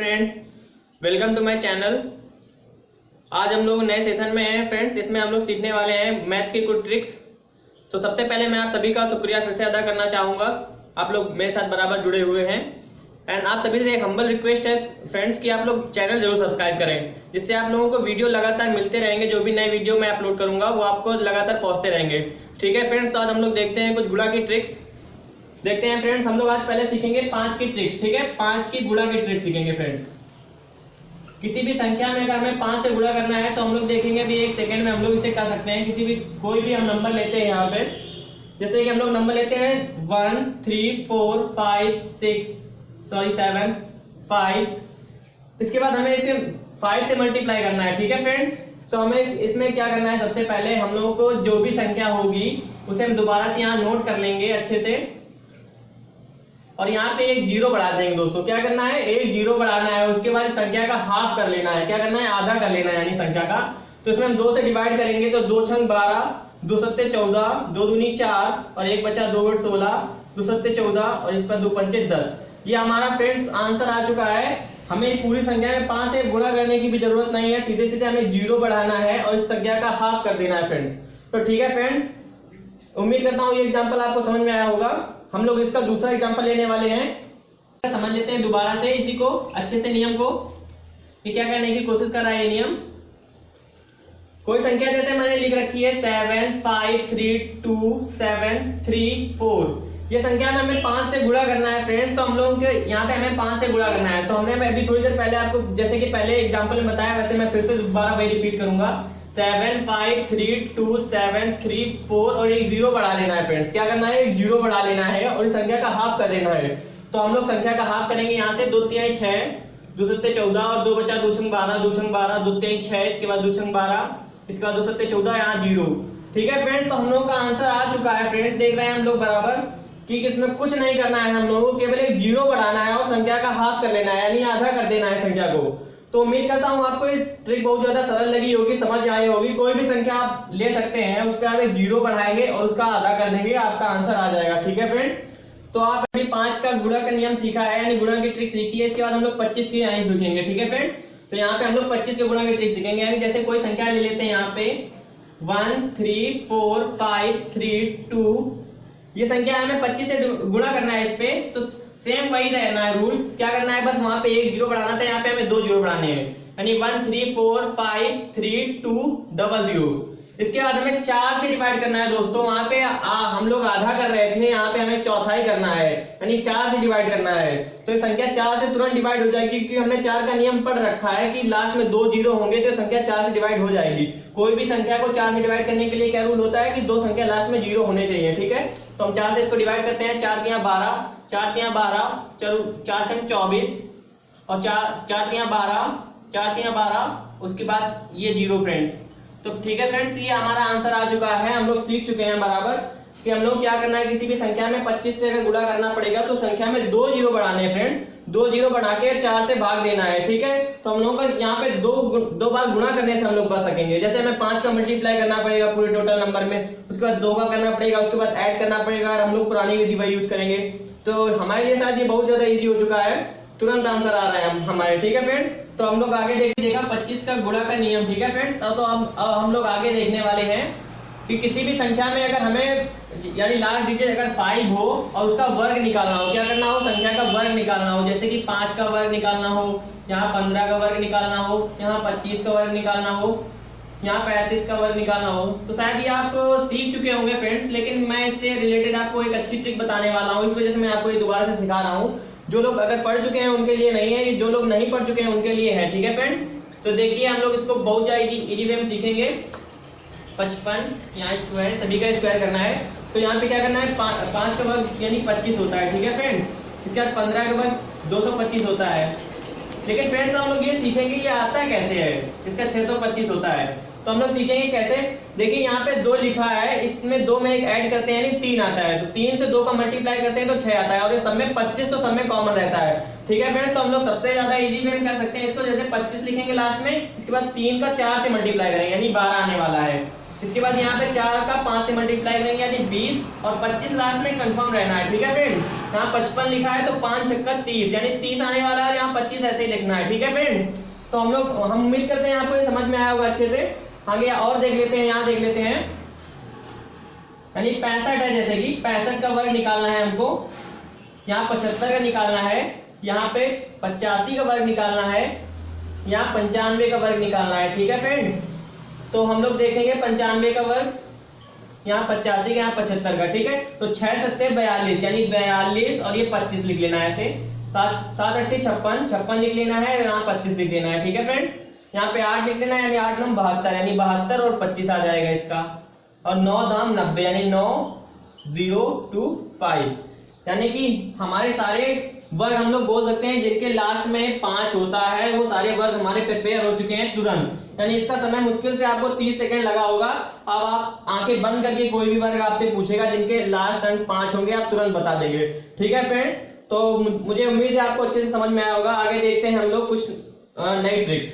Friends, welcome to my channel. आज हम लोग नए सेशन में हैं फ्रेंड्स। इसमें हम लोग सीखने वाले हैं मैथ्स की कुछ ट्रिक्स। तो सबसे पहले मैं आप सभी का शुक्रिया फिर से अदा करना चाहूँगा, आप लोग मेरे साथ बराबर जुड़े हुए हैं। एंड आप सभी से एक हम्बल रिक्वेस्ट है फ्रेंड्स कि आप लोग चैनल जरूर सब्सक्राइब करें, जिससे आप लोगों को वीडियो लगातार मिलते रहेंगे। जो भी नए वीडियो मैं अपलोड करूँगा वो आपको लगातार पहुँचते रहेंगे। ठीक है फ्रेंड्स, तो आज हम लोग देखते हैं कुछ गुणा की ट्रिक्स। देखते हैं फ्रेंड्स, हम लोग आज पहले सीखेंगे 5 की ट्रिक्स। ठीक है, 5 की गुणा की ट्रिक सीखेंगे फ्रेंड्स। किसी भी संख्या में अगर हमें 5 से गुणा करना है तो हम लोग देखेंगे भी एक सेकंड में हम लोग इसे कर सकते हैं। किसी भी कोई भी हम नंबर लेते हैं यहाँ पे, जैसे कि हम लोग नंबर लेते हैं 1 3 4 5 7 5। इसके बाद हमें इसे 5 से मल्टीप्लाई करना है। ठीक है फ्रेंड्स, तो हमें इसमें क्या करना है, सबसे पहले हम लोगों को जो भी संख्या होगी उसे हम दोबारा से यहाँ नोट कर लेंगे अच्छे से, और यहाँ पे एक जीरो बढ़ा देंगे। दोस्तों क्या करना है, एक जीरो बढ़ाना है। उसके बाद संख्या का हाफ कर लेना है। क्या करना है, आधा कर लेना है यानी संख्या का। तो इसमें हम 2 से डिवाइड करेंगे तो 2 छंग 12, 2 सत्ते 14, 2 दूनी 4 और एक बचा 2 8 16, 2 सत्ते 14 और इस पर 2 पंचे 10। ये हमारा फ्रेंड्स आंसर आ चुका है। हमें पूरी संख्या में 5 से गुणा करने की भी जरूरत नहीं है, सीधे सीधे हमें जीरो बढ़ाना है और इस संख्या का हाफ कर देना है फ्रेंड्स। तो ठीक है फ्रेंड्स, उम्मीद करता हूँ ये एग्जाम्पल आपको समझ में आया होगा। हम लोग इसका दूसरा एग्जाम्पल लेने वाले हैं। समझ लेते हैं दोबारा से इसी को अच्छे से, नियम को कि क्या करने की कोशिश कर रहा है ये नियम। कोई संख्या जैसे मैंने लिख रखी है 7 5 3 2 7 3 4। ये संख्या में हमें 5 से गुणा करना है फ्रेंड्स। तो हम लोगों के यहाँ पे हमें 5 से गुणा करना है। तो हमने मैं अभी थोड़ी देर पहले आपको जैसे कि पहले एग्जाम्पल में बताया, वैसे मैं फिर से दोबारा वही रिपीट करूंगा। 7 5 3 2 7 3 4 और एक जीरो बढ़ा लेना है फ्रेंड्स। क्या करना है, एक जीरो बढ़ा लेना है और इस संख्या का हाफ कर देना है। तो हम लोग संख्या का हाफ करेंगे यहाँ से। 2 3 6, 2 सत्ते 14 और 2 बचा 2 छंग 12, 2 छंग 12, 2 3 6, इसके बाद 2 छंग 12, इसके बाद 2 सत्ते 14, यहाँ जीरो। ठीक है फ्रेंड्स, तो हम लोग का आंसर आ चुका है फ्रेंड्स। देख रहे हैं हम लोग बराबर कि इसमें कुछ नहीं करना है, हम लोगों को केवल एक जीरो बढ़ाना है और संख्या का हाफ कर लेना है, यानी आधा कर देना है संख्या को। तो उम्मीद करता हूँ आपको ये ट्रिक बहुत ज्यादा सरल लगी होगी, समझ आई होगी। कोई भी संख्या आप ले सकते हैं, उस पर आप एक जीरो बढ़ाएंगे और उसका आधा कर देंगे, आपका आंसर आ जाएगा। ठीक है फ्रेंड्स, तो आप अभी 5 का गुणा का नियम सीखा है, यानी गुणा की ट्रिक सीखी है। इसके बाद हम लोग 25 की यानी सीखेंगे। ठीक है फ्रेंड्स, तो यहाँ पे हम लोग 25 के गुणा की ट्रिक सीखेंगे। यानी जैसे कोई संख्या ले लेते हैं यहाँ पे 1 3 4 5 3 2। ये संख्या हमें 25 से गुणा करना है इस पे, तो सेम वही रहना है रूल। क्या करना है, बस वहां पे एक जीरो बढ़ाना था, यहाँ पे हमें 2 जीरो बढ़ाने हैं, यानी 1 3 4 5 3 2 00। इसके बाद हमें 4 से डिवाइड करना है दोस्तों। वहां पे हम लोग आधा कर रहे थे, यहाँ पे हमें चौथाई करना है, यानी 4 से डिवाइड करना है। तो ये संख्या 4 से तुरंत डिवाइड हो जाएगी, क्योंकि हमने 4 का नियम पढ़ रखा है कि लास्ट में 2 जीरो होंगे तो संख्या 4 से डिवाइड हो जाएगी। कोई भी संख्या को 4 से डिवाइड करने के लिए क्या रूल होता है कि 2 संख्या लास्ट में जीरो होने चाहिए। ठीक है, तो हम 4 से इसको डिवाइड करते हैं। 4 तियां 12, 4 तियां 12, चलो 4 छंग 24 और 4 तियां 12, 4 तियां 12, उसके बाद ये जीरो फ्रेंड्स। तो ठीक है फ्रेंड्स, ये हमारा आंसर आ चुका है। हम लोग सीख चुके हैं बराबर कि हम लोग क्या करना है, किसी भी संख्या में 25 से अगर गुणा करना पड़ेगा तो संख्या में 2 जीरो बढ़ाने हैं फ्रेंड। 2 जीरो बढ़ा के 4 से भाग देना है। ठीक है, तो हम लोग का यहाँ पे दो बार गुणा करने से हम लोग बच सकेंगे। जैसे हमें 5 का मल्टीप्लाई करना पड़ेगा पूरे टोटल नंबर में, उसके बाद 2 का करना पड़ेगा, उसके बाद ऐड करना पड़ेगा। और हम लोग पुरानी विधि वही यूज करेंगे, तो हमारे लिए शायद ये बहुत ज्यादा इजी हो चुका है, तुरंत आंसर आ रहा है हमारे। ठीक है फ्रेंड्स, तो हम लोग आगे देखिएगा 25 का गुणा का नियम। ठीक है फ्रेंड्स, तो हम लोग आगे देखने वाले हैं कि किसी भी संख्या में अगर हमें यानी लास्ट डिजिट अगर 5 हो और उसका वर्ग निकालना हो, क्या करना हो, संख्या का वर्ग निकालना हो। जैसे कि 5 का वर्ग निकालना हो, यहाँ 15 का वर्ग निकालना हो, यहाँ 25 का वर्ग निकालना हो, यहाँ 35 का वर्ग निकालना हो। तो शायद ये आप सीख चुके होंगे फ्रेंड्स, लेकिन मैं इससे रिलेटेड आपको एक अच्छी ट्रिक बताने वाला हूँ। इस वजह से मैं आपको ये दोबारा से सिखा रहा हूँ। जो लोग अगर पढ़ चुके हैं उनके लिए नहीं है, जो लोग नहीं पढ़ चुके हैं उनके लिए है। ठीक है फ्रेंड्स, तो देखिए हम लोग इसको बहुत ज्यादा इजी वे में सीखेंगे। 55 यहाँ स्क्वायर, सभी का स्क्वायर करना है। तो यहाँ पे क्या करना है, 5 का वर्ग यानी 25 होता है। ठीक है फ्रेंड्स, इसके बाद 15 का वर्ग 225 होता है। लेकिन फ्रेंड्स हम लोग ये सीखेंगे ये आता कैसे है, इसका 625 होता है। तो हम लोग सीखेंगे कैसे। देखिए यहाँ पे 2 लिखा है, इसमें 2 में एक ऐड करते हैं यानी 3 आता है। तो 3 से 2 का मल्टीप्लाई करते हैं तो 6 आता है, और ये सब में 25 तो सब में कॉमन रहता है। ठीक है फ्रेंड्स, तो हम लोग सबसे ज्यादा इजी वे में कर सकते हैं इसको। जैसे 25 लिखेंगे लास्ट में, इसके बाद 3 का 4 से मल्टीप्लाई करेंगे यानी 12 आने वाला है। इसके बाद यहाँ पे 4 का 5 से मल्टीप्लाई करेंगे यानी 20 और 25 लास्ट में कंफर्म रहना है। ठीक है फ्रेंड, यहाँ 55 लिखा है तो 5 छक्का 30 यानी 30 आने वाला है, यहाँ 25 ऐसे ही लिखना है। ठीक है फ्रेंड, तो हम उम्मीद करते हैं आपको ये समझ में आया होगा अच्छे से। आगे और देख लेते हैं, यहाँ देख लेते हैं यानी 65 है, जैसे कि 65 का वर्ग निकालना है हमको, यहाँ 75 का निकालना है, यहाँ पे 85 का वर्ग निकालना है, यहाँ 95 का वर्ग निकालना है। ठीक है फ्रेंड, तो हम लोग देखेंगे 95 का वर्ग, यहाँ 85 का, यहाँ 75 का। ठीक है, तो 6 सत्ते 42 यानी 42 और ये 25 लिख लेना है ऐसे, 7 8 56 लिख लेना है, यहाँ 25 लिख लेना है। ठीक है फ्रेंड, यहाँ पे 8 लिख लेना है यानी 8 9 72 यानी 72 और 25 आ जाएगा इसका, और 9 दाम 90 यानी 9025 यानी कि हमारे सारे वर्ग हम लोग बोल सकते हैं जिनके लास्ट में 5 होता है, वो सारे वर्ग हमारे प्रिपेयर हो चुके हैं तुरंत। यानी इसका समय मुश्किल से आपको 30 सेकंड लगा होगा। अब आप आंखें बंद करके कोई भी वर्ग आपसे पूछेगा जिनके लास्ट अंक 5 होंगे, आप तुरंत बता देंगे। ठीक है फ्रेंड्स, तो मुझे उम्मीद है आपको अच्छे से समझ में आया होगा। आगे देखते हैं हम लोग कुछ नई ट्रिक्स।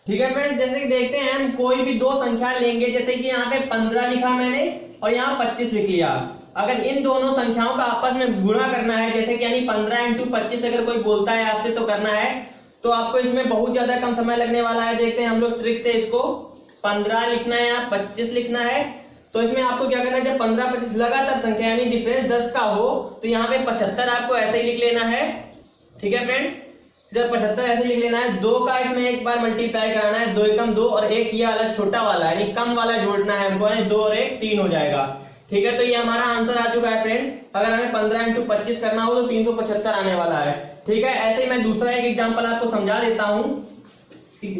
ठीक है फ्रेंड्स, जैसे कि देखते हैं हम कोई भी दो संख्या लेंगे, जैसे कि यहाँ पे 15 लिखा मैंने और यहाँ 25 लिख लिया। अगर इन दोनों संख्याओं का आपस में गुणा करना है, जैसे कि यानी 15 × 25 अगर कोई बोलता है आपसे तो करना है, तो आपको इसमें बहुत ज्यादा कम समय लगने वाला है। देखते हैं हम लोग ट्रिक से इसको, 15 लिखना है या 25 लिखना है, तो इसमें आपको क्या करना है, जब 15 25 लगातार संख्या यानी डिफरेंस 10 का हो तो यहाँ पे 75 आपको ऐसे ही लिख लेना है। ठीक है फ्रेंड्स, जब 75 ऐसे लिख लेना है, 2 का इसमें एक बार मल्टीप्लाई कराना है, 2 एकम 2 और एक ये वाला छोटा वाला यानी कम वाला जोड़ना है हमको, यानी 2 और 1 3 हो जाएगा। ठीक है, तो ये हमारा आंसर आ चुका है फ्रेंड। अगर हमें 15 × 25 करना हो तो 375 आने वाला है। ठीक है, ऐसे ही मैं दूसरा एक एग्जांपल आपको समझा देता हूं।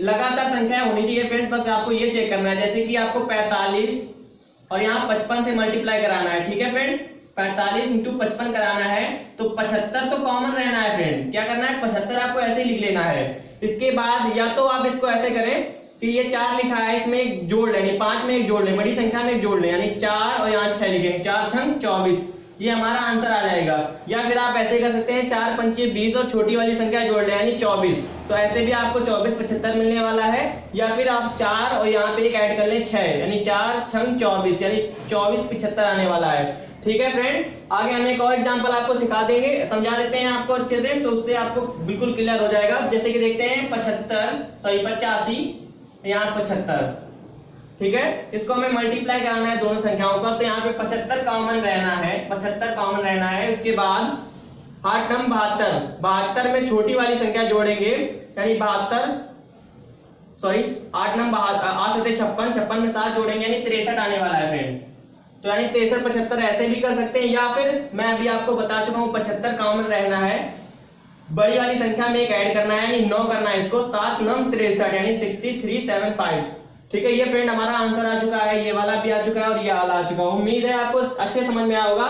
लगातार संख्या होनी चाहिए फ्रेंड्स, बस आपको ये चेक करना है, जैसे कि आपको 45 और यहाँ 55 से मल्टीप्लाई कराना है। ठीक है फ्रेंड, 45 × 55 कराना है तो 75 तो कॉमन रहना है फ्रेंड। क्या करना है, 75 आपको ऐसे ही लिख लेना है। इसके बाद या तो आप इसको ऐसे करें कि ये 4 लिखा है, इसमें एक जोड़ लें, 5 में एक जोड़ लें, बड़ी संख्या में एक जोड़ लें, यानी 4 और यहाँ 6 लिखेंगे, 4 छंग 24, ये हमारा आंसर आ जाएगा। या फिर आप ऐसे कर सकते हैं, 4 पंचे 20 और छोटी वाली संख्या जोड़ लें यानी 24, तो ऐसे भी आपको 24 75 मिलने वाला है। या फिर आप 4 और यहाँ पे एक ऐड कर लें 6 यानी 4 छंग 24 यानी 24 75 आने वाला है। ठीक है फ्रेंड, आगे हम एक और एग्जांपल आपको सिखा देंगे, समझा देते हैं आपको अच्छे से, तो उससे आपको बिल्कुल क्लियर हो जाएगा। जैसे कि देखते हैं 85 यहाँ 75। ठीक है, इसको हमें मल्टीप्लाई कराना है दोनों संख्याओं का, तो यहाँ पे 75 कॉमन रहना है, 75 कॉमन रहना है। उसके बाद 8 9 72, 72 में छोटी वाली संख्या जोड़ेंगे यानी 72, सॉरी 8 9 8 56, 56 में 7 जोड़ेंगे यानी 63 आने वाला है फ्रेंड। तो यानी 63 75 ऐसे भी कर सकते हैं, या फिर मैं अभी आपको बता चुका हूँ 75 कॉमन रहना है, बड़ी वाली संख्या में एक ऐड करना है यानी 9 करना है इसको, 7 9 63 यानी 6375। ठीक है, ये फ्रेंड हमारा आंसर आ चुका है, ये वाला भी आ चुका है और ये वाला आ चुका है। उम्मीद है आपको अच्छे समझ में आया होगा,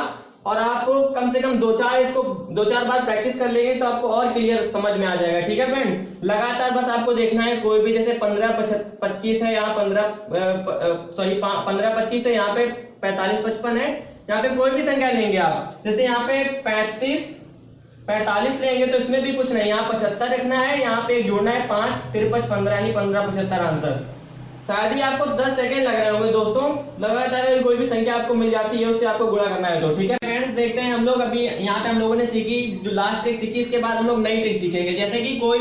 और आपको कम से कम 2-4 बार प्रैक्टिस कर लेंगे तो आपको और क्लियर समझ में आ जाएगा। ठीक है फ्रेंड, लगातार बस आपको देखना है, कोई भी जैसे 15 25 है, यहाँ 15 25 है, यहाँ पे 45 55 है, यहाँ पे कोई भी संख्या लेंगे आप, जैसे यहाँ पे 45 लेंगे तो इसमें भी कुछ नहीं, यहाँ 75 रखना है, यहाँ पे जोड़ना है 5 53 15 यानी 15 75 आंसर। शायद ही आपको 10 सेकंड लग रहे होंगे दोस्तों, लगातार कोई भी संख्या आपको मिल जाती है उससे आपको गुणा करना है तो। ठीक है फ्रेंड्स, देखते हैं हम लोग अभी यहाँ पे हम लोगों ने सीखी जो लास्ट ट्रिक सीखी, इसके बाद हम लोग नई ट्रिक सीखेंगे। जैसे कि कोई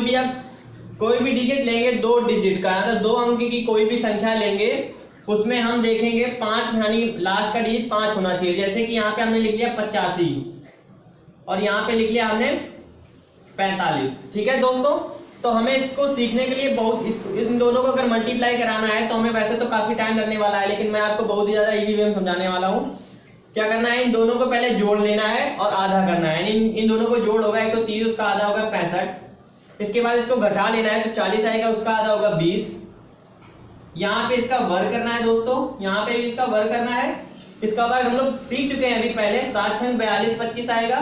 भी डिजिट लेंगे 2 डिजिट का, मतलब 2 अंक की कोई भी संख्या लेंगे, उसमें हम देखेंगे 5 यानी लास्ट का डिजिट 5 होना चाहिए। जैसे कि यहाँ पे हमने लिख लिया 85 और यहाँ पे लिख लिया हमने 45। ठीक है दोस्तों, तो हमें इसको सीखने के लिए इन दोनों को अगर मल्टीप्लाई कराना है तो हमें वैसे तो काफी टाइम लगने वाला है, लेकिन मैं आपको बहुत ही ज्यादा इजी वे में समझाने वाला हूँ। क्या करना है, इन दोनों को पहले जोड़ लेना है और आधा करना है, यानी इन दोनों को जोड़ होगा 130, उसका आधा होगा 65। इसके बाद इसको घटा लेना है तो 40 आएगा, उसका आधा होगा 20। यहाँ पे इसका वर्ग करना है दोस्तों, यहाँ पे भी इसका वर्ग करना है। इसका वर्ग हम लोग सीख चुके हैं अभी पहले, 7 6 42 25 आएगा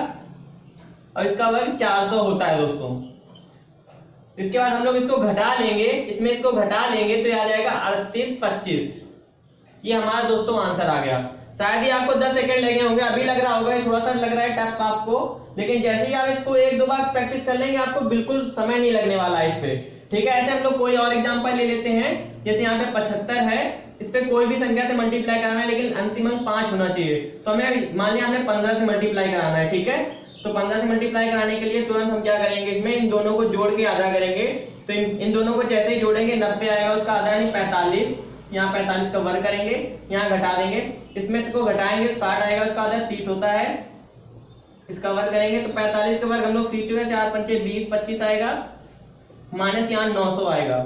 और इसका वर्ग 400 होता है दोस्तों। इसके बाद हम लोग इसको घटा लेंगे, इसमें इसको घटा लेंगे तो आ जाएगा 38 25। ये हमारा दोस्तों आंसर आ गया। शायद ही आपको 10 सेकंड लगे होंगे, अभी लग रहा होगा थोड़ा सा लग रहा है टफ आपको, लेकिन जैसे ही आप इसको 1-2 बार प्रैक्टिस कर लेंगे आपको बिल्कुल समय नहीं लगने वाला है इस पे। ठीक है, ऐसे हम लोग कोई और एग्जांपल ले लेते हैं। जैसे यहाँ पे 75 है, इस पे कोई भी संख्या से मल्टीप्लाई कराना है, लेकिन अंतिम अंक 5 होना चाहिए। तो हमें मान लिया हमने 15 से मल्टीप्लाई कराना है। ठीक है, तो 15 से मल्टीप्लाई कराने के लिए तुरंत हम क्या करेंगे, इसमें इन दोनों को जोड़ के आधा करेंगे। तो इन दोनों को जैसे ही जोड़ेंगे 90 आएगा, उसका आधा यानी 45। यहाँ 45 का वर्ग करेंगे, यहाँ घटा देंगे, इसमें से को घटाएंगे 60 आएगा, उसका आधा 30 होता है। इसका वर्ग करेंगे तो 45 का वर्ग हम लोग सीख चुके हैं, 4 पंचे 20, 25 आएगा, माइनस यहाँ 900 आएगा।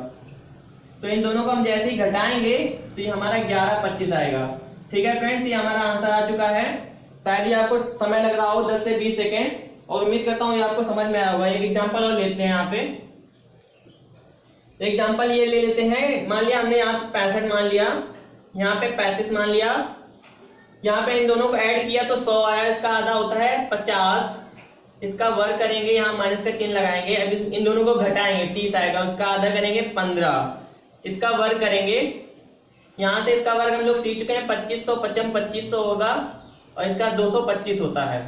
तो इन दोनों को हम जैसे ही घटाएंगे तो ये हमारा 11, 25 आएगा। ठीक है फ्रेंड्स, ये हमारा आंसर आ चुका है। शायद ये आपको समय लग रहा हो 10 से 20 सेकेंड, और उम्मीद करता हूँ ये आपको समझ में आया होगा। एक एग्जांपल और लेते हैं। यहाँ पे एग्जांपल ये ले लेते हैं। मान लिया हमने यहाँ 65 मान लिया, यहाँ पे 35 मान लिया, यहाँ पे इन दोनों को ऐड किया तो 100 आया, इसका आधा होता है 50। इसका वर्ग करेंगे, यहाँ माइनस का चिन्ह लगाएंगे। अब इन दोनों को घटाएंगे, 30 आएगा, उसका आधा करेंगे 15। इसका वर्ग करेंगे, यहाँ से इसका वर्ग हम लोग सीख चुके हैं, 2500 55 2500 होगा, और इसका 225 होता है।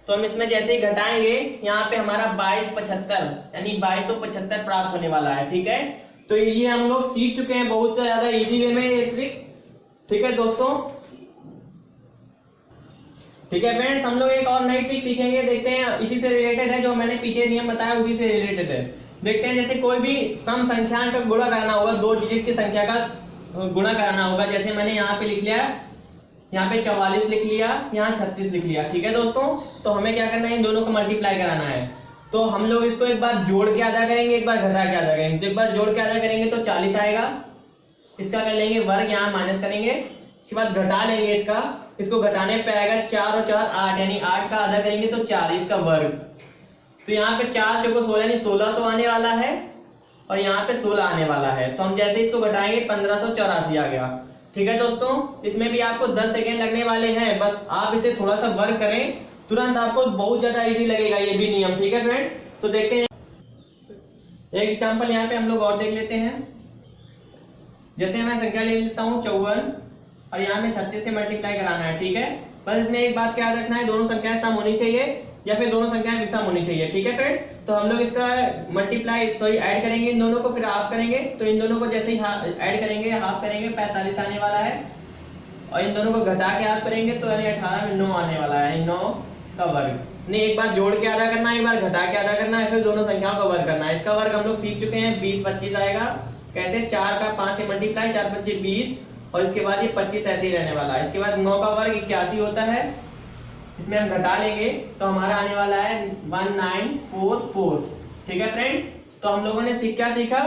तो हम इसमें जैसे ही घटाएंगे, यहाँ पे हमारा 2275 यानी 2275 प्राप्त होने वाला है। ठीक है, तो ये हम लोग सीख चुके हैं बहुत ज्यादा इजी वे में ये ट्रिक। ठीक है दोस्तों, ठीक है फ्रेंड्स, हम लोग एक और नई ट्रिक सीखेंगे, देखते हैं। इसी से रिलेटेड है, जो मैंने पीछे नियम बताया उसी से रिलेटेड है। देखते हैं, जैसे कोई भी सम संख्या का गुणा करना होगा, 2 डिजिट की संख्या का गुणा करना होगा। जैसे मैंने यहाँ पे लिख लिया, यहाँ पे 44 लिख लिया, यहाँ 36 लिख लिया। ठीक है दोस्तों, तो हमें क्या करना है, इन दोनों को मल्टीप्लाई कराना है। तो हम लोग इसको एक बार जोड़ के आधा करेंगे, एक बार घटा के आधा करेंगे। तो एक बार जोड़ के आधा करेंगे तो 40 आएगा, इसका कर लेंगे वर्ग, यहाँ माइनस करेंगे, इसके बाद घटा लेंगे इसको घटाने पे आएगा 4 और 4 8, यानी 8 का आधा करेंगे तो 40 का वर्ग। तो यहाँ पे 4 चौको 16 यानी 1600 आने वाला है, और यहाँ पे 16 आने वाला है। तो हम जैसे इसको घटाएंगे 1584 आ गया। ठीक है दोस्तों, इसमें भी आपको 10 सेकेंड लगने वाले हैं, बस आप इसे थोड़ा सा वर्क करें, तुरंत आपको बहुत ज्यादा इजी लगेगा ये भी नियम। ठीक है फ्रेंड, तो देखते हैं एक एग्जांपल यहाँ पे हम लोग और देख लेते हैं। जैसे मैं संख्या ले लेता हूँ 54, और यहाँ में 36 से मल्टीप्लाई कराना है। ठीक है, बस इसमें एक बात क्या याद रखना है, दोनों संख्याएं सम होनी चाहिए या फिर दोनों संख्याएं विषम होनी चाहिए। ठीक है फ्रेंड, तो हम लोग इसका मल्टीप्लाई ऐड करेंगे इन दोनों को, फिर हाफ करेंगे। तो इन दोनों को जैसे ही ऐड करेंगे, हाफ करेंगे, 45 आने वाला है, और इन दोनों को घटा के हाफ करेंगे तो यानी 18 में 9 आने वाला है, यानी 9 का वर्ग। नहीं, एक बार जोड़ के आधा करना है, एक बार घटा के आधा करना है, फिर दोनों संख्याओं का वर्ग करना है। इसका वर्ग हम लोग सीख चुके हैं, 20 25 आएगा। कहते हैं 4 का 5 से मल्टीप्लाई, 4 5 20, और इसके बाद ये 25 ऐसे ही रहने वाला है। इसके बाद 9 का वर्ग 81 होता है, इसमें हम घटा लेंगे तो हमारा आने वाला है 1944। ठीक है फ्रेंड, तो हम लोगों ने क्या सीखा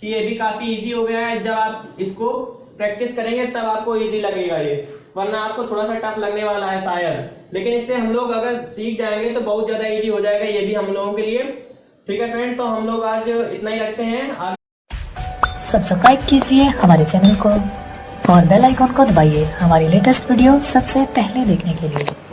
कि ये भी काफी इजी हो गया है। जब आप इसको प्रैक्टिस करेंगे तब आपको इजी लगेगा ये, वरना आपको थोड़ा सा टफ लगने वाला है शायद। लेकिन इससे हम लोग अगर सीख जाएंगे तो बहुत ज्यादा इजी हो जाएगा ये भी हम लोगों के लिए। ठीक है फ्रेंड, तो हम लोग आज इतना ही रखते हैं। सब्सक्राइब कीजिए हमारे चैनल को और बेल आइकॉन को दबाइए हमारी लेटेस्ट वीडियो सबसे पहले देखने के लिए।